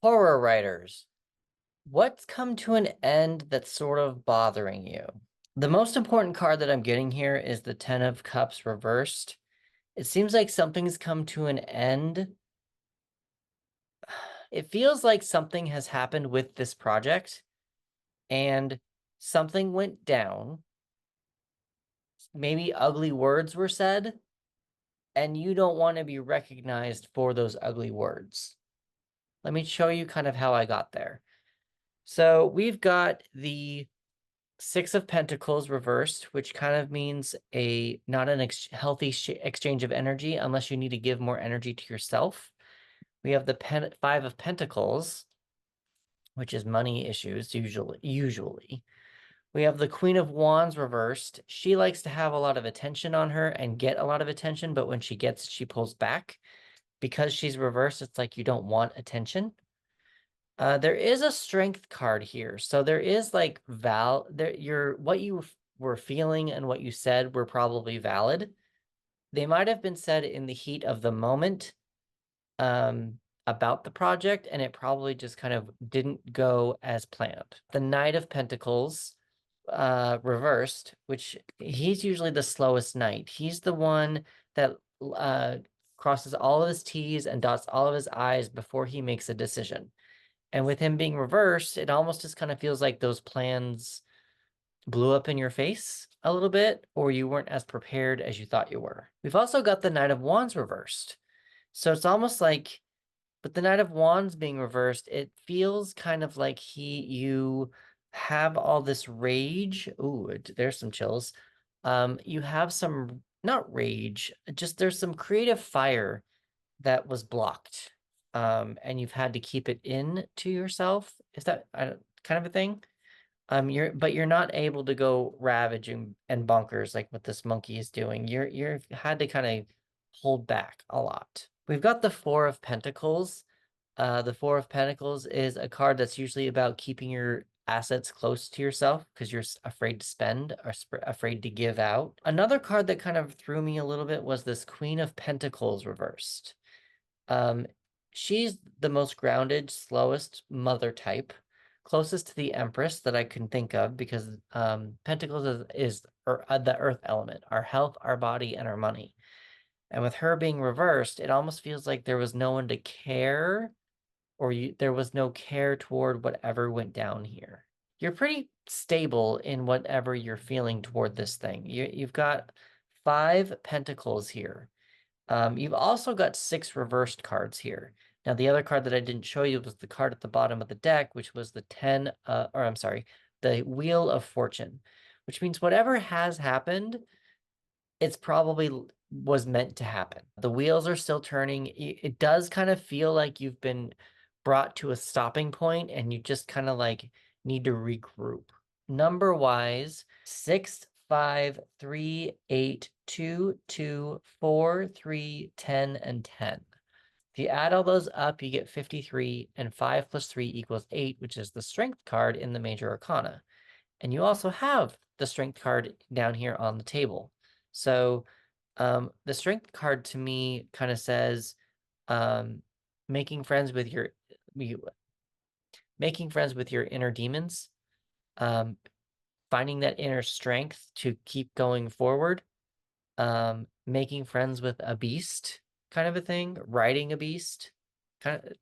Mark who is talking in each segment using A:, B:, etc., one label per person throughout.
A: Horror writers, what's come to an end that's sort of bothering you? The most important card that I'm getting here is the Ten of Cups reversed. It seems like something's come to an end. It feels like something has happened with this project and something went down. Maybe ugly words were said, and you don't want to be recognized for those ugly words. Let me show you kind of how I got there. So we've got the Six of Pentacles reversed, which kind of means a not an healthy exchange of energy unless you need to give more energy to yourself. We have the Five of Pentacles, which is money issues usually. We have the Queen of Wands reversed. She likes to have a lot of attention on her and get a lot of attention, but when she gets it, she pulls back. Because she's reversed, it's like you don't want attention. There is a strength card here. So there is like what you were feeling and what you said were probably valid. They might have been said in the heat of the moment about the project, and it probably just kind of didn't go as planned. The Knight of Pentacles reversed, which he's usually the slowest knight. He's the one that crosses all of his T's and dots all of his I's before he makes a decision. And with him being reversed, it almost just kind of feels like those plans blew up in your face a little bit, or you weren't as prepared as you thought you were. We've also got the Knight of Wands reversed. So it's almost like, but the Knight of Wands being reversed, it feels kind of like you have all this rage. Ooh, there's some chills. You have some, not rage, just there's some creative fire that was blocked, and you've had to keep it in to yourself. Is that kind of a thing? You're not able to go ravaging and bonkers like what this monkey is doing. You've had to kind of hold back a lot. We've got the Four of Pentacles. The Four of Pentacles is a card that's usually about keeping your assets close to yourself because you're afraid to spend or afraid to give out. Another card that kind of threw me a little bit was this Queen of Pentacles reversed. Um, she's the most grounded, slowest mother type, closest to the Empress that I can think of because Pentacles is the earth element, our health, our body, and our money. And with her being reversed, it almost feels like there was no one to care, or there was no care toward whatever went down here. You're pretty stable in whatever you're feeling toward this thing. You've got Five Pentacles here. You've also got six reversed cards here. Now, the other card that I didn't show you was the card at the bottom of the deck, which was the the Wheel of Fortune, which means whatever has happened, it's probably was meant to happen. The wheels are still turning. It does kind of feel like you've been brought to a stopping point and you just kind of like need to regroup. Number wise, 6, 5, 3, 8, 2, 2, 4, 3, 10, and 10. If you add all those up, you get 53, and 5 plus 3 equals 8, which is the strength card in the major arcana. And you also have the strength card down here on the table. So the strength card to me kind of says um, making friends with making friends with your inner demons, um, finding that inner strength to keep going forward, making friends with a beast kind of a thing, riding a beast.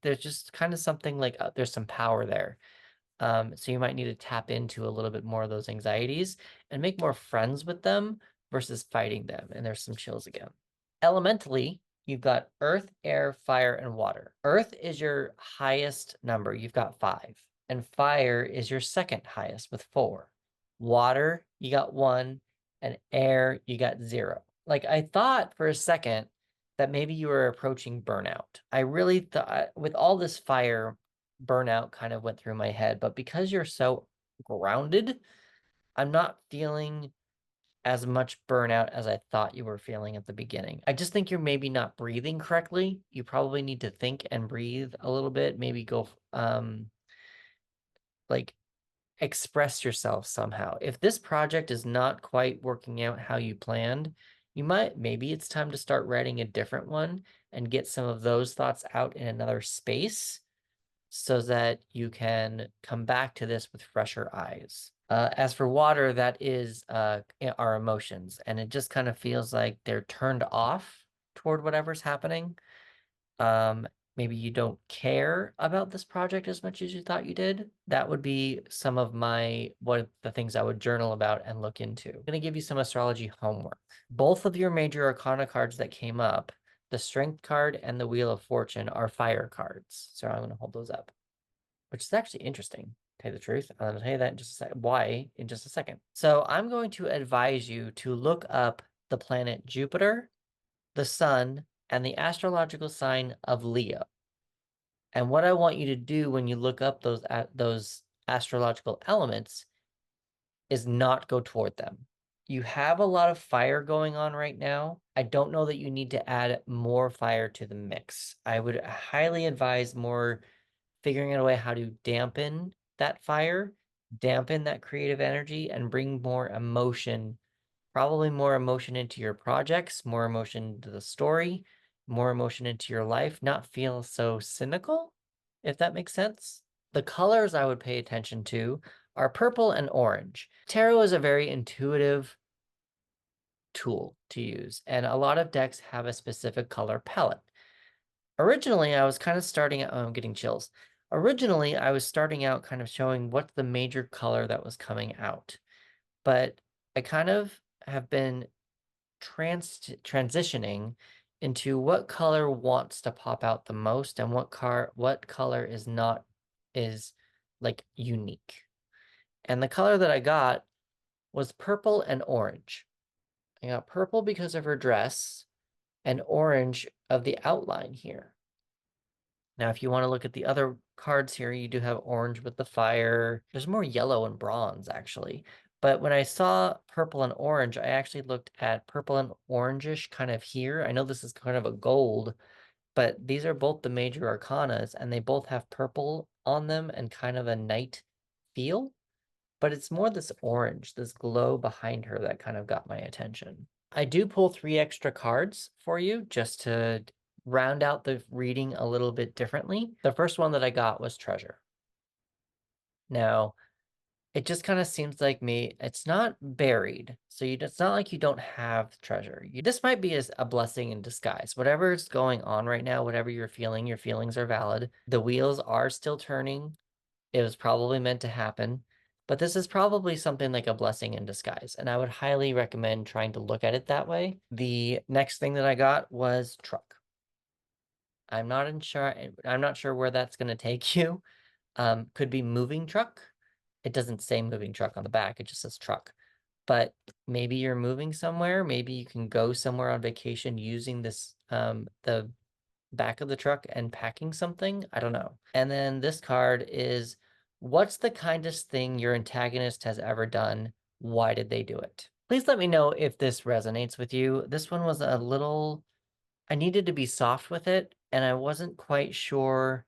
A: There's just kind of something like there's some power there. So you might need to tap into a little bit more of those anxieties and make more friends with them versus fighting them. And there's some chills again. Elementally, you've got earth, air, fire, and water. Earth is your highest number. You've got 5. And fire is your second highest with 4. Water, you got 1. And air, you got 0. Like I thought for a second that maybe you were approaching burnout. I really thought with all this fire, burnout kind of went through my head, but because you're so grounded, I'm not feeling as much burnout as I thought you were feeling at the beginning. I just think you're maybe not breathing correctly. You probably need to think and breathe a little bit, maybe go like express yourself somehow. If this project is not quite working out how you planned, maybe it's time to start writing a different one and get some of those thoughts out in another space so that you can come back to this with fresher eyes. As for water, that is our emotions, and it just kind of feels like they're turned off toward whatever's happening. Um, Maybe you don't care about this project as much as you thought you did. That would be some of what the things I would journal about and look into. I'm going to give you some astrology homework. Both of your major arcana cards that came up, the Strength card and the Wheel of Fortune, are fire cards. So I'm going to hold those up, which is actually interesting, to tell you the truth. I'll tell you that in just a second. Why in just a second. So I'm going to advise you to look up the planet Jupiter, the sun, and the astrological sign of Leo. And what I want you to do when you look up those astrological elements is not go toward them. You have a lot of fire going on right now. I don't know that you need to add more fire to the mix. I would highly advise more figuring out a way how to dampen that fire, dampen that creative energy, and bring more emotion, probably more emotion into your projects, more emotion to the story, more emotion into your life, not feel so cynical, if that makes sense. The colors I would pay attention to are purple and orange. Tarot is a very intuitive tool to use, and a lot of decks have a specific color palette. Originally, I was kind of starting out, oh, I'm getting chills. Originally, I was starting out kind of showing what's the major color that was coming out, but I kind of have been transitioning into what color wants to pop out the most and what color is not is like unique. And the color that I got was purple and orange. I got purple because of her dress and orange of the outline here. Now, if you want to look at the other cards here, you do have orange with the fire. There's more yellow and bronze, actually. But when I saw purple and orange, I actually looked at purple and orangish kind of here. I know this is kind of a gold, but these are both the major arcanas, and they both have purple on them and kind of a night feel. But it's more this orange, this glow behind her that kind of got my attention. I do pull 3 extra cards for you just to round out the reading a little bit differently. The first one that I got was treasure. Now, it just kind of seems like it's not buried. So it's not like you don't have treasure. This might be a blessing in disguise. Whatever is going on right now, whatever you're feeling, your feelings are valid. The wheels are still turning. It was probably meant to happen. But this is probably something like a blessing in disguise. And I would highly recommend trying to look at it that way. The next thing that I got was truck. I'm not sure where that's going to take you. Could be moving truck. It doesn't say moving truck on the back. It just says truck. But maybe you're moving somewhere. Maybe you can go somewhere on vacation using this, the back of the truck and packing something. I don't know. And then this card is, what's the kindest thing your antagonist has ever done? Why did they do it? Please let me know if this resonates with you. This one was a little, I needed to be soft with it, and I wasn't quite sure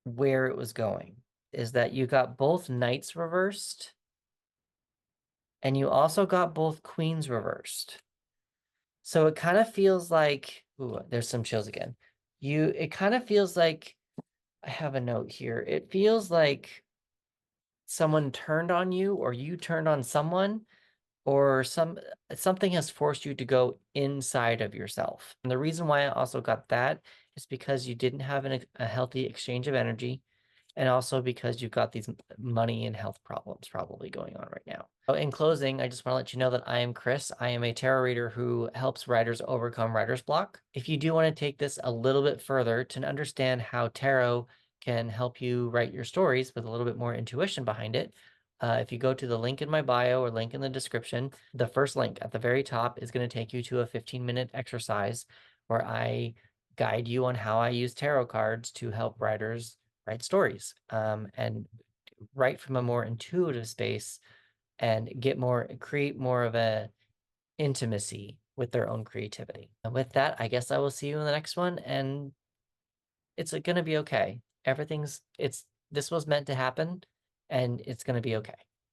A: where it was going. Is that you got both knights reversed, and you also got both queens reversed. So it kind of feels like, ooh, there's some chills again. It kind of feels like, I have a note here. It feels like someone turned on you, or you turned on someone, or something has forced you to go inside of yourself. And the reason why I also got that is because you didn't have a healthy exchange of energy, and also because you've got these money and health problems probably going on right now. So in closing, I just want to let you know that I am Chris. I am a tarot reader who helps writers overcome writer's block. If you do want to take this a little bit further to understand how tarot can help you write your stories with a little bit more intuition behind it, if you go to the link in my bio or link in the description, the first link at the very top is going to take you to a 15-minute exercise where I guide you on how I use tarot cards to help writers write stories, and write from a more intuitive space and create more of a intimacy with their own creativity. And with that, I guess I will see you in the next one, and it's going to be okay. This was meant to happen, and it's going to be okay.